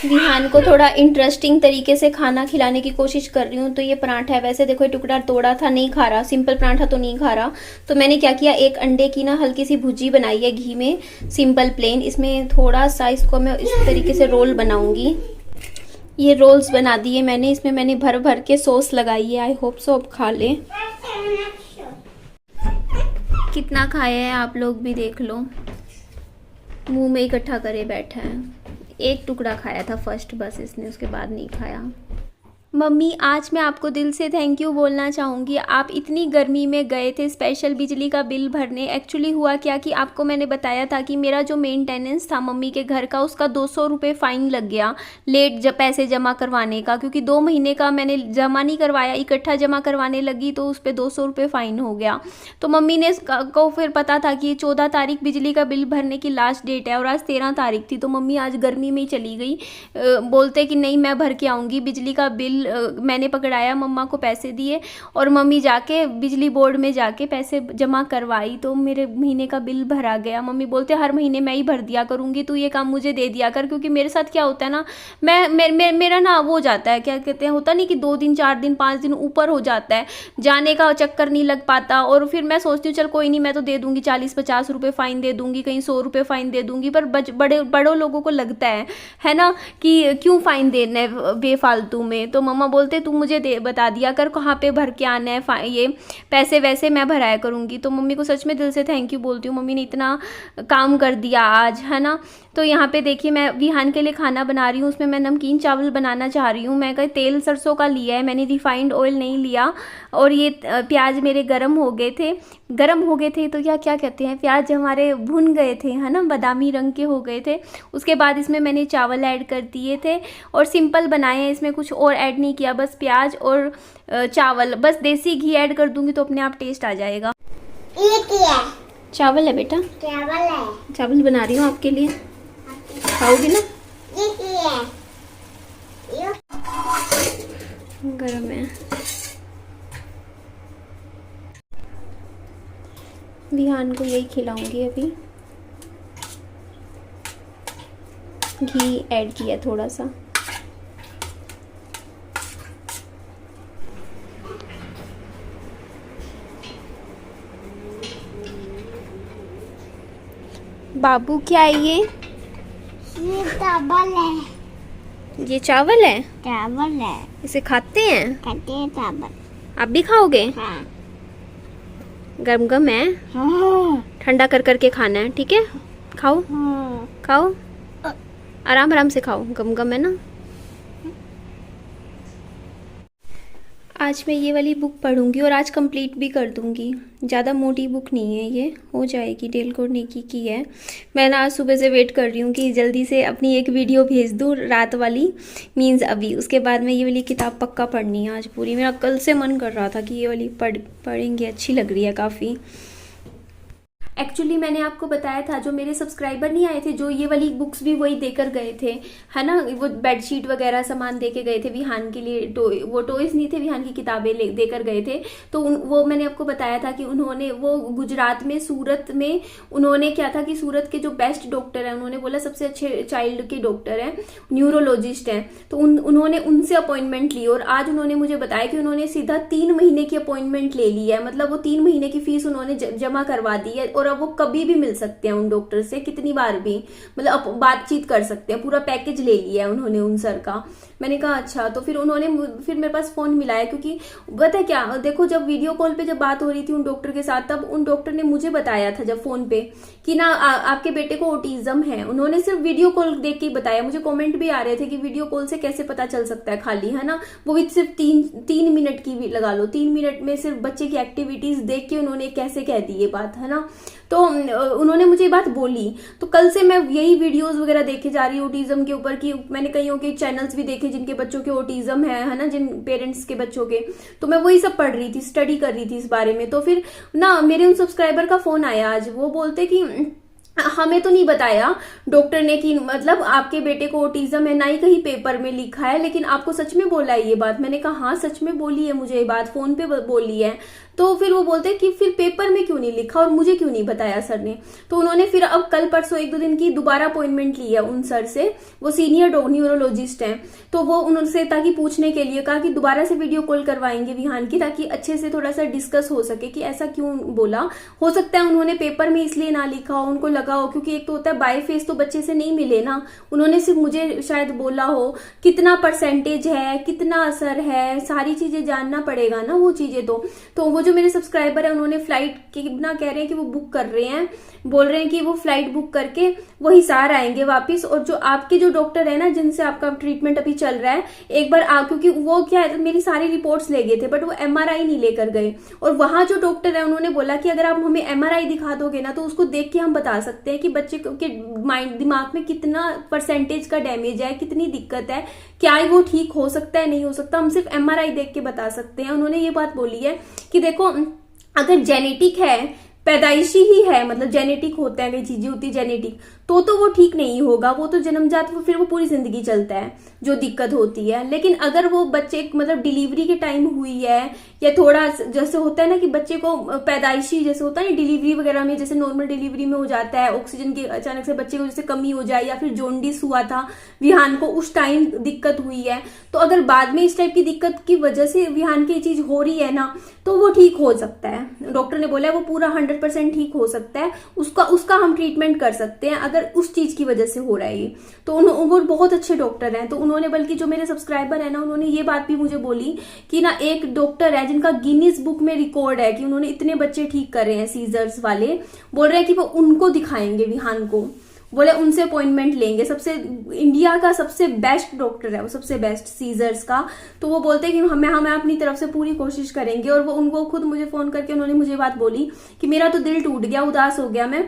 विहान को थोड़ा इंटरेस्टिंग तरीके से खाना खिलाने की कोशिश कर रही हूँ। तो ये पराठा है, वैसे देखो ये टुकड़ा तोड़ा था, नहीं खा रहा, सिंपल पराठा तो नहीं खा रहा। तो मैंने क्या किया, एक अंडे की ना हल्की सी भुजी बनाई है घी में, सिंपल प्लेन। इसमें थोड़ा सा इसको मैं इस तरीके से रोल बनाऊंगी। ये रोल्स बना दिए मैंने, इसमें मैंने भर भर के सॉस लगाई है। आई होप सो अब खा ले। कितना खाया है आप लोग भी देख लो, मुंह में इकट्ठा करे बैठा है। एक टुकड़ा खाया था फर्स्ट बस इसने, उसके बाद नहीं खाया। मम्मी आज मैं आपको दिल से थैंक यू बोलना चाहूँगी। आप इतनी गर्मी में गए थे स्पेशल बिजली का बिल भरने। एक्चुअली हुआ क्या कि आपको मैंने बताया था कि मेरा जो मेंटेनेंस था मम्मी के घर का, उसका 200 रुपये फ़ाइन लग गया लेट जब पैसे जमा करवाने का, क्योंकि 2 महीने का मैंने जमा नहीं करवाया, इकट्ठा जमा करवाने लगी तो उस पर 200 रुपये फ़ाइन हो गया। तो मम्मी ने को फिर पता था कि 14 तारीख बिजली का बिल भरने की लास्ट डेट है और आज 13 तारीख थी। तो मम्मी आज गर्मी में ही चली गई, बोलते कि नहीं मैं भर के आऊँगी बिजली का बिल। मैंने पकड़ाया, मम्मा को पैसे दिए और मम्मी जाके बिजली बोर्ड में जाके पैसे जमा करवाई। तो मेरे महीने का बिल भरा गया। मम्मी बोलते हर महीने मैं ही भर दिया करूँगी, तू ये काम मुझे दे दिया कर। क्योंकि मेरे साथ क्या होता है ना, मेरा ना वो जाता है, क्या कहते हैं, होता नहीं कि 2 दिन 4 दिन 5 दिन ऊपर हो जाता है, जाने का चक्कर नहीं लग पाता। और फिर मैं सोचती हूँ चल कोई नहीं, मैं तो दे दूँगी 40-50 रुपये फ़ाइन दे दूँगी, कहीं 100 रुपये फ़ाइन दे दूँगी। पर बड़ों लोगों को लगता है ना कि क्यों फ़ाइन देना है बेफालतू में। तो मम्मा बोलते तू मुझे बता दिया कर कहाँ पे भर के आना है, ये पैसे वैसे मैं भराया करूँगी। तो मम्मी को सच में दिल से थैंक यू बोलती हूँ, मम्मी ने इतना काम कर दिया आज, है ना। तो यहाँ पे देखिए मैं विहान के लिए खाना बना रही हूँ, उसमें मैं नमकीन चावल बनाना चाह रही हूँ। मैं कहीं तेल सरसों का लिया है, मैंने रिफाइंड ऑयल नहीं लिया। और ये प्याज मेरे गर्म हो गए थे तो क्या कहते हैं, प्याज हमारे भुन गए थे, है ना, बादामी रंग के हो गए थे। उसके बाद इसमें मैंने चावल ऐड कर दिए थे और सिंपल बनाए हैं, इसमें कुछ और ऐड नहीं किया, बस प्याज और चावल। बस देसी घी ऐड कर दूंगी तो अपने आप टेस्ट आ जाएगा। ये क्या चावल है बेटा? चावल बना रही हूँ आपके लिए, खाओगी ना? ये गरम है। विहान को यही खिलाऊंगी अभी। घी ऐड किया थोड़ा सा। बाबू क्या है ये चावल है। ये चावल है? चावल है। इसे खाते हैं? खाते हैं चावल। आप भी खाओगे? हाँ। गरम गरम है, हाँ। ठंडा कर करके खाना है, ठीक है? खाओ। हाँ। खाओ, आराम आराम से खाओ, गम गम है ना। आज मैं ये वाली बुक पढ़ूंगी और आज कंप्लीट भी कर दूंगी। ज़्यादा मोटी बुक नहीं है, ये हो जाएगी। डेल कार्नेगी की है। मैं ना आज सुबह से वेट कर रही हूँ कि जल्दी से अपनी एक वीडियो भेज दूँ रात वाली, मीन्स अभी। उसके बाद में ये वाली किताब पक्का पढ़नी है आज पूरी। मेरा कल से मन कर रहा था कि ये वाली पढ़ेंगे, अच्छी लग रही है काफ़ी। एक्चुअली मैंने आपको बताया था, जो मेरे सब्सक्राइबर नहीं आए थे, जो ये वाली बुक्स भी वही देकर गए थे, है ना। वो बेडशीट वगैरह सामान देके गए थे विहान के लिए। वो टॉयज नहीं थे, विहान की किताबें देकर गए थे। तो वो मैंने आपको बताया था कि उन्होंने वो गुजरात में सूरत में उन्होंने क्या था कि सूरत के जो बेस्ट डॉक्टर है, उन्होंने बोला सबसे अच्छे चाइल्ड के डॉक्टर हैं, न्यूरोलॉजिस्ट हैं। तो उन्होंने उनसे अपॉइंटमेंट ली और आज उन्होंने मुझे बताया कि उन्होंने सीधा 3 महीने की अपॉइंटमेंट ले ली है। मतलब वो 3 महीने की फीस उन्होंने जमा करवा दी है और अब वो कभी भी मिल सकते हैं उन डॉक्टर से, कितनी बार भी, मतलब अब बातचीत कर सकते हैं। पूरा पैकेज ले लिया है उन्होंने उन सर का। मैंने कहा अच्छा। तो फिर फिर मेरे पास फोन मिलाया, क्योंकि पता है क्या, देखो जब वीडियो कॉल पे जब बात हो रही थी उन डॉक्टर के साथ, तब उन डॉक्टर ने मुझे बताया था जब फोन पे कि ना आपके बेटे को ऑटिज्म है। उन्होंने सिर्फ वीडियो कॉल देख के बताया। मुझे कमेंट भी आ रहे थे कि वीडियो कॉल से कैसे पता चल सकता है खाली, है ना, वो भी सिर्फ 3 मिनट की भी लगा लो, 3 मिनट में सिर्फ बच्चे की एक्टिविटीज देख के उन्होंने कैसे कह दी ये बात, है ना। तो उन्होंने मुझे ये बात बोली। तो कल से मैं यही वीडियोस वगैरह देखे जा रही हूँ ऑटिज्म के ऊपर, कि मैंने कईयों के चैनल्स भी देखे जिनके बच्चों के ऑटिज्म है ना, जिन पेरेंट्स के बच्चों के। तो मैं वही सब पढ़ रही थी, स्टडी कर रही थी इस बारे में। तो फिर ना मेरे उन सब्सक्राइबर का फोन आया आज। वो बोलते कि हमें तो नहीं बताया डॉक्टर ने कि मतलब आपके बेटे को ऑटिज्म है, ना ही कहीं पेपर में लिखा है, लेकिन आपको सच में बोला है ये बात? मैंने कहा हाँ सच में बोली है मुझे ये बात, फोन पे बोली है। तो फिर वो बोलते हैं कि फिर पेपर में क्यों नहीं लिखा और मुझे क्यों नहीं बताया सर ने? तो उन्होंने फिर अब कल परसों 1-2 दिन की दोबारा अपॉइंटमेंट ली है उन सर से, वो सीनियर न्यूरोलॉजिस्ट हैं। तो वो उनसे ताकि पूछने के लिए कहा कि दोबारा से वीडियो कॉल करवाएंगे विहान की, ताकि अच्छे से थोड़ा सा डिस्कस हो सके कि ऐसा क्यों बोला। हो सकता है उन्होंने पेपर में इसलिए ना लिखा हो, उनको लगा हो, क्योंकि एक तो होता है बाय फेस तो बच्चे से नहीं मिले ना, उन्होंने सिर्फ मुझे शायद बोला हो कितना परसेंटेज है, कितना असर है, सारी चीजें जानना पड़ेगा ना वो चीजें। तो वो जो मेरे सब्सक्राइबर है उन्होंने फ्लाइट की ना कह रहे हैं कि वो बुक कर रहे हैं, बोल रहे हैं कि वो फ्लाइट बुक करके वो हिसार आएंगे वापस। और जो आपके जो डॉक्टर है ना जिनसे आपका ट्रीटमेंट अभी चल रहा है, एक बार क्योंकि वो क्या है मेरी सारी रिपोर्ट्स ले गए थे बट वो एमआरआई नहीं लेकर गए, और वहां जो डॉक्टर है उन्होंने बोला कि अगर आप हमें एमआरआई दिखा दोगे ना तो उसको देख के हम बता सकते हैं कि बच्चे के माइंड दिमाग में कितना परसेंटेज का डैमेज है, कितनी दिक्कत है, क्या वो ठीक हो सकता है नहीं हो सकता, हम सिर्फ एमआरआई देख के बता सकते हैं। उन्होंने ये बात बोली है कि देखो अगर जेनेटिक है, पैदाइशी ही है, मतलब जेनेटिक होता है, कई चीजें होती है जेनेटिक, तो वो ठीक नहीं होगा, वो तो जन्मजात फिर वो पूरी जिंदगी चलता है जो दिक्कत होती है। लेकिन अगर वो बच्चे मतलब डिलीवरी के टाइम हुई है, या थोड़ा जैसे होता है ना कि बच्चे को पैदाइशी जैसे होता है ना डिलीवरी वगैरह में, जैसे नॉर्मल डिलीवरी में हो जाता है ऑक्सीजन की अचानक से बच्चे को जैसे कमी हो जाए, या फिर जोंडिस हुआ था विहान को उस टाइम दिक्कत हुई है, तो अगर बाद में इस टाइप की दिक्कत की वजह से विहान की चीज हो रही है ना तो वो ठीक हो सकता है। डॉक्टर ने बोला है वो पूरा 100% ठीक हो सकता है, उसका हम ट्रीटमेंट कर सकते हैं अगर उस चीज की वजह से हो रहा है ये। तो वो बहुत अच्छे डॉक्टर हैं। तो उन्होंने, बल्कि जो मेरे सब्सक्राइबर है ना, उन्होंने ये बात भी मुझे बोली कि ना एक डॉक्टर है जिनका गिनीज बुक में रिकॉर्ड है कि उन्होंने इतने बच्चे ठीक करे हैं सीजर्स वाले, बोल रहे हैं कि वो उनको दिखाएंगे विहान को, बोले उनसे अपॉइंटमेंट लेंगे, सबसे इंडिया का सबसे बेस्ट डॉक्टर है वो, सबसे बेस्ट सीजर्स का। तो वो बोलते हैं कि हमें अपनी तरफ से पूरी कोशिश करेंगे। और वो उनको खुद मुझे फोन करके उन्होंने मुझे बात बोली कि मेरा तो दिल टूट गया, उदास हो गया मैं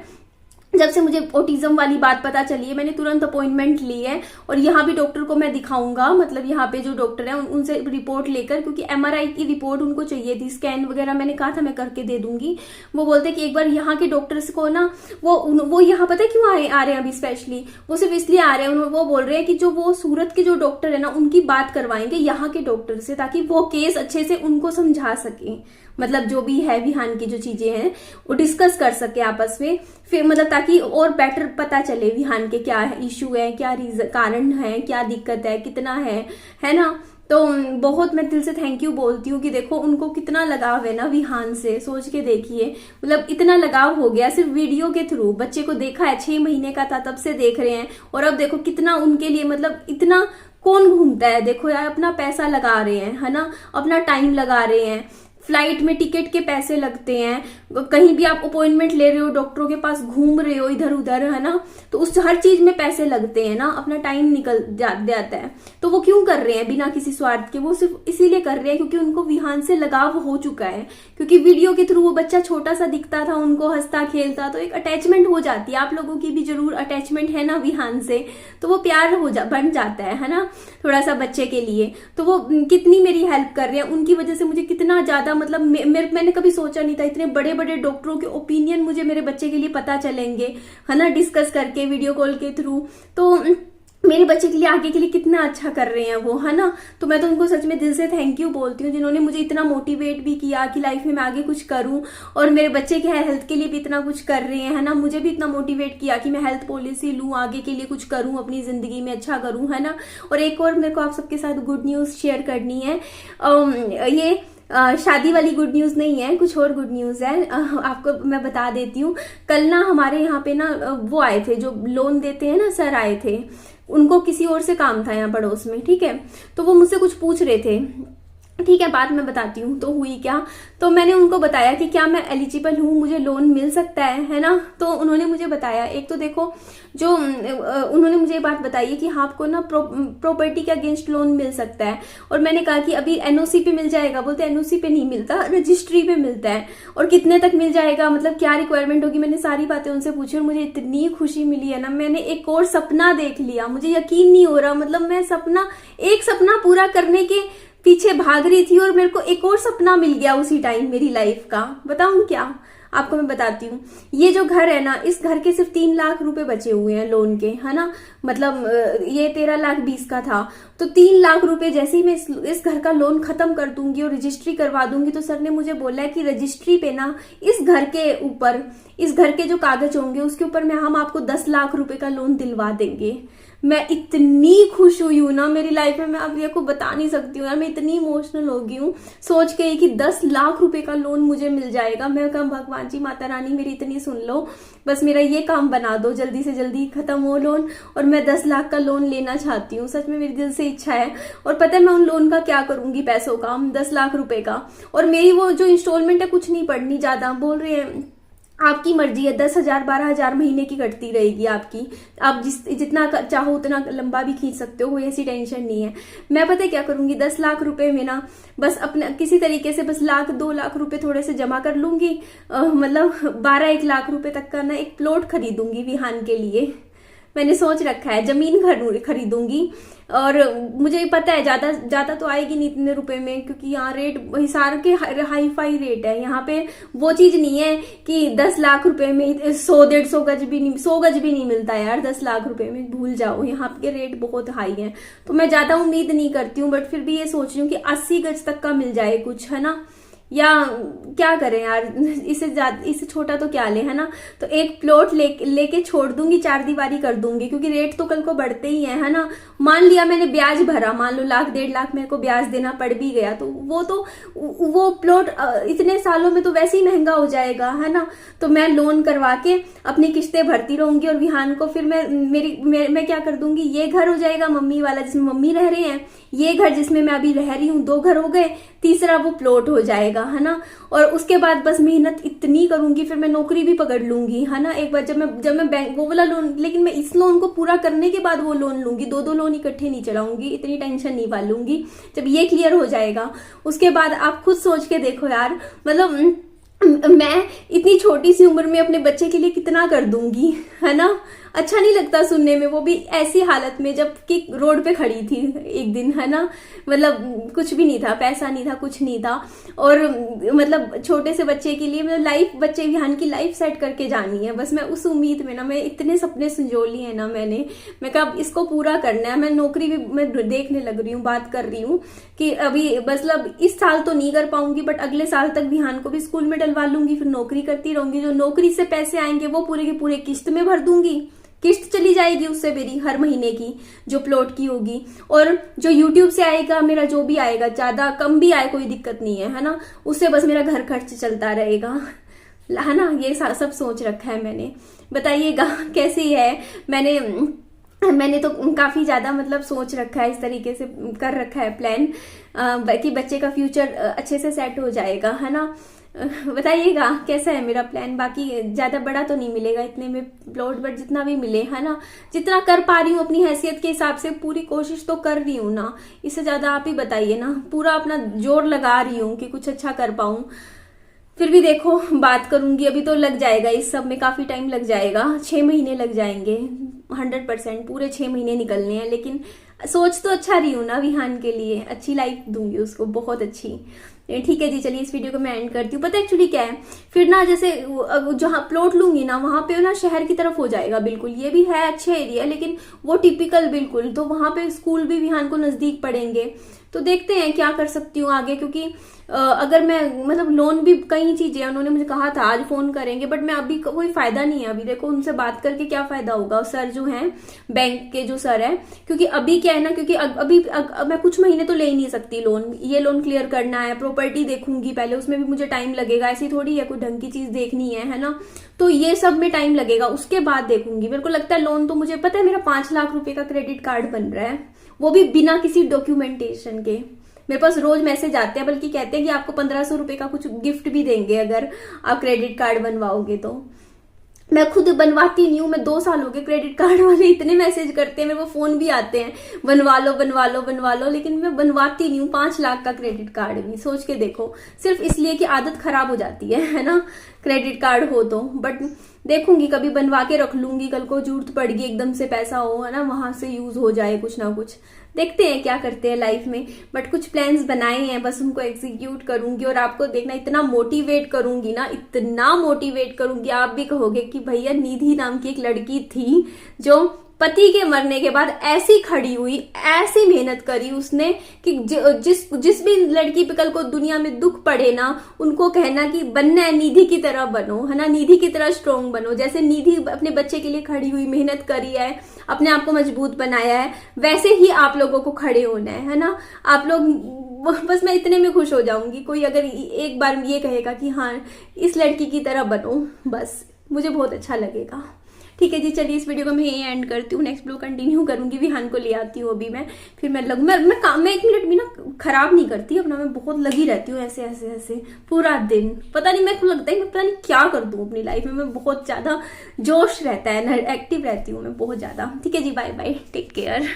जब से मुझे ऑटिज्म वाली बात पता चली है। मैंने तुरंत अपॉइंटमेंट ली है और यहाँ भी डॉक्टर को मैं दिखाऊंगा, मतलब यहाँ पे जो डॉक्टर है उनसे रिपोर्ट लेकर, क्योंकि एमआरआई की रिपोर्ट उनको चाहिए थी, स्कैन वगैरह मैंने कहा था मैं करके दे दूंगी। वो बोलते कि एक बार यहाँ के डॉक्टर्स को ना वो यहाँ पता है क्यों आ रहे हैं अभी स्पेशली, वो सिर्फ इसलिए आ रहे हैं, वो बोल रहे हैं कि जो वो सूरत के जो डॉक्टर है ना उनकी बात करवाएंगे यहाँ के डॉक्टर से, ताकि वो केस अच्छे से उनको समझा सके, मतलब जो भी है विहान की जो चीजें हैं वो डिस्कस कर सके आपस में, फिर मतलब ताकि और बेटर पता चले विहान के क्या इशू है, क्या रीजन कारण है, क्या दिक्कत है, कितना है ना। तो बहुत मैं दिल से थैंक यू बोलती हूँ कि देखो उनको कितना लगाव है ना विहान से, सोच के देखिए, मतलब इतना लगाव हो गया सिर्फ वीडियो के थ्रू। बच्चे को देखा है 6 महीने का था तब से देख रहे हैं, और अब देखो कितना उनके लिए, मतलब इतना कौन घूमता है, देखो यार अपना पैसा लगा रहे हैं, है ना, अपना टाइम लगा रहे हैं, फ्लाइट में टिकट के पैसे लगते हैं, कहीं भी आप अपॉइंटमेंट ले रहे हो, डॉक्टरों के पास घूम रहे हो इधर उधर, है ना, तो उस हर चीज में पैसे लगते हैं ना, अपना टाइम निकल जाता है। तो वो क्यों कर रहे हैं बिना किसी स्वार्थ के, वो सिर्फ इसीलिए कर रहे हैं क्योंकि उनको विहान से लगाव हो चुका है, क्योंकि वीडियो के थ्रू वो बच्चा छोटा सा दिखता था उनको, हंसता खेलता, तो एक अटैचमेंट हो जाती है। आप लोगों की भी जरूर अटैचमेंट है ना विहान से, तो वो प्यार बन जाता है ना, थोड़ा सा बच्चे के लिए। तो वो कितनी मेरी हेल्प कर रहे हैं, उनकी वजह से मुझे कितना ज्यादा, मतलब मैंने कभी सोचा नहीं था इतने बड़े बड़े डॉक्टरों के ओपिनियन मुझे मेरे बच्चे के लिए पता चलेंगे, है ना, डिस्कस करके वीडियो कॉल के थ्रू। तो मेरे बच्चे के लिए आगे के लिए कितना अच्छा कर रहे हैं वो, है ना। तो मैं तो उनको सच में दिल से थैंक यू बोलती हूँ जिन्होंने मुझे इतना मोटिवेट भी किया कि लाइफ में मैं आगे कुछ करूं, और मेरे बच्चे के हेल्थ के लिए भी इतना कुछ कर रहे हैं, है ना। मुझे भी इतना मोटिवेट किया कि मैं हेल्थ पॉलिसी लूं, आगे के लिए कुछ करूं, अपनी जिंदगी में अच्छा करूं, है ना। और एक और मेरे को आप सबके साथ गुड न्यूज शेयर करनी है। ये शादी वाली गुड न्यूज नहीं है, कुछ और गुड न्यूज है, आपको मैं बता देती हूँ। कल ना हमारे यहाँ पे ना वो आए थे जो लोन देते हैं ना, सर आए थे, उनको किसी और से काम था यहाँ पड़ोस में, ठीक है। तो वो मुझसे कुछ पूछ रहे थे, ठीक है, बात मैं बताती हूँ। तो हुई क्या, तो मैंने उनको बताया कि क्या मैं एलिजिबल हूँ, मुझे लोन मिल सकता है ना। तो उन्होंने मुझे बताया, एक तो देखो जो उन्होंने मुझे बात बताई है कि हाँ आपको ना प्रॉपर्टी के अगेंस्ट लोन मिल सकता है। और मैंने कहा कि अभी एनओसी पे मिल जाएगा, बोलते एनओसी पे नहीं मिलता, रजिस्ट्री पे मिलता है। और कितने तक मिल जाएगा, मतलब क्या रिक्वायरमेंट होगी, मैंने सारी बातें उनसे पूछी और मुझे इतनी खुशी मिली है ना। मैंने एक और सपना देख लिया, मुझे यकीन नहीं हो रहा, मतलब मैं एक सपना पूरा करने के पीछे भाग रही थी और मेरे को एक और सपना मिल गया उसी टाइम मेरी लाइफ का। बताऊं क्या, आपको मैं बताती हूँ। ये जो घर है ना, इस घर के सिर्फ 3 लाख रुपए बचे हुए हैं लोन के, है ना। मतलब ये 13,20,000 का था, तो 3 लाख रुपए जैसे ही मैं इस घर का लोन खत्म कर दूंगी और रजिस्ट्री करवा दूंगी, तो सर ने मुझे बोला है कि रजिस्ट्री पे ना इस घर के ऊपर, इस घर के जो कागज होंगे उसके ऊपर में हम आपको 10 लाख रुपए का लोन दिलवा देंगे। मैं इतनी खुश हुई हूँ ना मेरी लाइफ में, मैं आप ये को बता नहीं सकती हूँ यार। मैं इतनी इमोशनल हो गई हूँ सोच के कि 10 लाख रुपए का लोन मुझे मिल जाएगा। मैं कहा भगवान जी, माता रानी मेरी इतनी सुन लो, बस मेरा ये काम बना दो, जल्दी से जल्दी खत्म हो लोन, और मैं 10 लाख का लोन लेना चाहती हूँ। सच में मेरी दिल से इच्छा है। और पता है मैं उन लोन का क्या करूंगी, पैसों का, 10 लाख रुपए का। और मेरी वो जो इंस्टॉलमेंट है कुछ नहीं पड़नी ज्यादा, बोल रहे हैं आपकी मर्जी है, 10,000 12,000 महीने की कटती रहेगी आपकी, आप जितना चाहो उतना लंबा भी खींच सकते हो, कोई ऐसी टेंशन नहीं है। मैं पता है क्या करूंगी, 10 लाख रुपए में ना बस अपने किसी तरीके से बस 1-2 लाख रुपए थोड़े से जमा कर लूंगी, मतलब 12-1 लाख रुपए तक का ना एक प्लॉट खरीदूंगी विहान के लिए। मैंने सोच रखा है जमीन खरीदूंगी, और मुझे पता है ज्यादा तो आएगी नहीं इतने रुपए में, क्योंकि यहाँ रेट हिसार के हाई फाई रेट है। यहाँ पे वो चीज नहीं है कि 10 लाख रुपए में 100-150 गज भी नहीं, 100 गज भी नहीं मिलता यार 10 लाख रुपए में, भूल जाओ। यहाँ के रेट बहुत हाई है, तो मैं ज्यादा उम्मीद नहीं करती हूँ, बट फिर भी ये सोच रही हूँ कि 80 गज तक का मिल जाए कुछ, है ना। या क्या करें यार, इससे छोटा तो क्या ले, है ना। तो एक प्लॉट लेके छोड़ दूंगी, 4 दीवारी कर दूंगी, क्योंकि रेट तो कल को बढ़ते ही है ना। मान लिया मैंने ब्याज भरा, मान लो 1-1.5 लाख मेरे को ब्याज देना पड़ भी गया, तो वो प्लॉट इतने सालों में तो वैसे ही महंगा हो जाएगा, है ना। तो मैं लोन करवा के अपनी किस्तें भरती रहूंगी, और विहान को फिर मैं क्या कर दूंगी, ये घर हो जाएगा मम्मी वाला जिसमें मम्मी रह रहे हैं, ये घर जिसमें मैं अभी रह रही हूँ, 2 घर हो गए, तीसरा वो प्लॉट हो जाएगा, है ना। और उसके बाद बस मेहनत इतनी करूंगी, फिर मैं नौकरी भी पकड़ लूंगी, है ना। एक बार जब मैं बैंक वो वाला लोन, लेकिन मैं इस लोन को पूरा करने के बाद वो लोन लूंगी, 2 लोन इकट्ठे नहीं चलाऊंगी, इतनी टेंशन नहीं पालूंगी। जब ये क्लियर हो जाएगा उसके बाद आप खुद सोच के देखो यार, मतलब मैं इतनी छोटी सी उम्र में अपने बच्चे के लिए कितना कर दूंगी, है ना। अच्छा नहीं लगता सुनने में, वो भी ऐसी हालत में जब कि रोड पे खड़ी थी एक दिन, है ना। मतलब कुछ भी नहीं था, पैसा नहीं था, कुछ नहीं था, और मतलब छोटे से बच्चे के लिए मतलब लाइफ, बच्चे विहान की लाइफ सेट करके जानी है। बस मैं उस उम्मीद में ना, मैं इतने सपने संजो लिए हैं ना मैं कहा इसको पूरा करना है। मैं नौकरी भी मैं देखने लग रही हूँ, बात कर रही हूँ कि अभी मतलब इस साल तो नहीं कर पाऊंगी, बट अगले साल तक विहान को भी स्कूल में डलवा लूंगी, फिर नौकरी करती रहूंगी। जो नौकरी से पैसे आएंगे वो पूरे के पूरे किस्त में भर दूंगी, किस्त चली जाएगी उससे मेरी हर महीने की जो प्लॉट की होगी, और जो यूट्यूब से आएगा मेरा जो भी आएगा, ज्यादा कम भी आए कोई दिक्कत नहीं है ना, उससे बस मेरा घर खर्च चलता रहेगा, है ना। ये सब सोच रखा है मैंने। बताइएगा कैसी है। मैंने तो काफी ज्यादा मतलब सोच रखा है, इस तरीके से कर रखा है प्लान कि बच्चे का फ्यूचर अच्छे से सेट हो जाएगा, है ना। बताइएगा कैसा है मेरा प्लान। बाकी ज्यादा बड़ा तो नहीं मिलेगा इतने में प्लॉट, बट जितना भी मिले, है ना, जितना कर पा रही हूँ अपनी हैसियत के हिसाब से, पूरी कोशिश तो कर रही हूँ ना। इससे ज्यादा आप ही बताइए ना, पूरा अपना जोर लगा रही हूँ कि कुछ अच्छा कर पाऊं। फिर भी देखो बात करूंगी, अभी तो लग जाएगा इस सब में, काफी टाइम लग जाएगा, 6 महीने लग जाएंगे, 100% पूरे 6 महीने निकलने हैं। लेकिन सोच तो अच्छा रही हूँ ना विहान के लिए, अच्छी लाइफ दूंगी उसको, बहुत अच्छी। ठीक है जी, चलिए इस वीडियो को मैं एंड करती हूँ। पता है एक्चुअली क्या है, फिर ना जैसे जहाँ प्लॉट लूंगी ना वहां पे ना शहर की तरफ हो जाएगा बिल्कुल। ये भी है अच्छा एरिया, लेकिन वो टिपिकल बिल्कुल, तो वहां पे स्कूल भी विहान को नजदीक पड़ेंगे। तो देखते हैं क्या कर सकती हूँ आगे, क्योंकि अगर मैं मतलब लोन भी कई चीजें उन्होंने मुझे कहा था आज फोन करेंगे, बट मैं अभी कोई फायदा नहीं है। अभी देखो उनसे बात करके क्या फायदा होगा, सर जो हैं बैंक के जो सर है, क्योंकि अभी क्या है ना, क्योंकि अभी मैं कुछ महीने तो ले ही नहीं सकती लोन, ये लोन क्लियर करना है, प्रॉपर्टी देखूंगी पहले, उसमें भी मुझे टाइम लगेगा। ऐसी थोड़ी है कोई ढंग की चीज देखनी है ना, तो ये सब में टाइम लगेगा, उसके बाद देखूंगी। मेरे को लगता है लोन तो मुझे पता है, मेरा 5 लाख रुपए का क्रेडिट कार्ड बन रहा है, वो भी बिना किसी डॉक्यूमेंटेशन के। मेरे पास रोज मैसेज आते हैं, बल्कि कहते हैं कि आपको 1500 रुपए का कुछ गिफ्ट भी देंगे अगर आप क्रेडिट कार्ड बनवाओगे। तो मैं खुद बनवाती नहीं हूँ, मैं 2 साल हो गए, क्रेडिट कार्ड वाले इतने मैसेज करते हैं, मेरे को फोन भी आते हैं बनवा लो बनवा लो बनवा लो, लेकिन मैं बनवाती नहीं हूँ। 5 लाख का क्रेडिट कार्ड भी सोच के देखो, सिर्फ इसलिए कि आदत खराब हो जाती है ना, क्रेडिट कार्ड हो तो, बट देखूंगी कभी बनवा के रख लूंगी, कल को जरूरत पड़ेगी एकदम से पैसा हो, है ना, वहां से यूज हो जाए कुछ ना कुछ। देखते हैं क्या करते हैं लाइफ में, बट कुछ प्लान्स बनाए हैं, बस उनको एग्जीक्यूट करूंगी। और आपको देखना, इतना मोटिवेट करूंगी ना, इतना मोटिवेट करूंगी, आप भी कहोगे कि भैया निधि नाम की एक लड़की थी जो पति के मरने के बाद ऐसी खड़ी हुई, ऐसी मेहनत करी उसने कि जिस भी लड़की पे कल को दुनिया में दुख पड़े ना, उनको कहना कि बनना है निधि की तरह बनो, है ना, निधि की तरह स्ट्रोंग बनो। जैसे निधि अपने बच्चे के लिए खड़ी हुई, मेहनत करी है, अपने आप को मजबूत बनाया है, वैसे ही आप लोगों को खड़े होना है ना। आप लोग, बस मैं इतने में खुश हो जाऊंगी। कोई अगर एक बार ये कहेगा कि हाँ इस लड़की की तरह बनो, बस मुझे बहुत अच्छा लगेगा। ठीक है जी, चलिए इस वीडियो को मैं यही एंड करती हूँ। नेक्स्ट ब्लॉग कंटिन्यू करूंगी, विहान को ले आती हूँ अभी मैं, फिर मैं 1 मिनट भी ना खराब नहीं करती अपना, मैं बहुत लगी रहती हूँ ऐसे ऐसे ऐसे पूरा दिन। पता नहीं, मेरे को लगता है मैं पता नहीं क्या कर दूँ अपनी लाइफ में, मैं बहुत ज्यादा जोश रहता है ना, एक्टिव रहती हूँ मैं बहुत ज्यादा। ठीक है जी, बाय बाय, टेक केयर।